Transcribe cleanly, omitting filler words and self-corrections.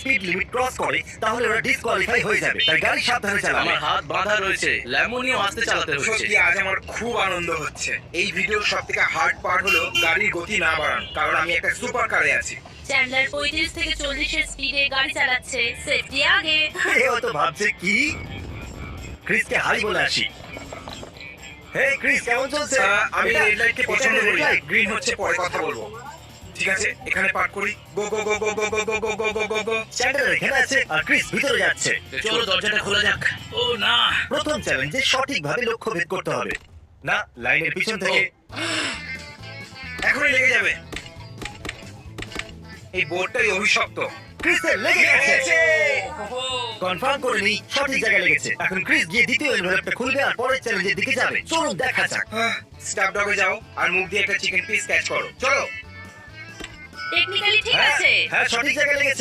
Speed limit cross করে তাহলে ওরা ডিসকোয়ালিফাই হয়ে যাবে। তাই গাড়ি সাবধানে চালাবে। আমার হাত বাঁধা রয়েছে, লেমনিও আস্তে চালাতে হচ্ছে। সত্যি আজ আমার খুব আনন্দ হচ্ছে। এই ভিডিওর সবথেকে হার্ড পার্ট হলো গাড়ির গতি না বাড়ানো, কারণ আমি একটা সুপার কারে আছি। চ্যান্ডলার 35 থেকে 40 এর স্পিডে গাড়ি চালাচ্ছে। সেফটি আগে। ও তো ভাবছে কি ক্রিসকে হাই বলে আসি। হে ক্রিস, কেমন চলছে? আমি রেড লাইটকে পছন্দ করি, red light। গ্রিন হচ্ছে পরে কথা বলবো। ঠিক আছে, এখানে পার্ক করি। গো গো গো গো গো গো গো গো গো গো গো গো। চ্যান্ডলার এখানে আছে আর ক্রিস ভিতরে যাচ্ছে। চলো দরজাটা খোলা যাক। ও না, প্রথম চ্যালেঞ্জে সঠিকভাবে লক্ষ্য ভেদ করতে হবে। না, লাইনের পিছন থেকে। এখনই লেগে যাবে। এই বোর্ডটাই অভিশপ্ত। ক্রিসের লেগে গেছে। কনফার্ম করে নি সঠিক জায়গায় লেগেছে। এখন ক্রিস গিয়ে দ্বিতীয় এনভেলপটা খুলবে আর পরের চ্যালেঞ্জের দিকে যাবে। চলুন দেখা যাক। স্টাফ ডগে যাও আর মুখ দিয়ে একটা চিকেন পিস ক্যাচ করো। চলো। টেকনিক্যালি ঠিক হ্যাঁ, আছে। হ্যাঁ, সঠিক জায়গায় লেগেছে।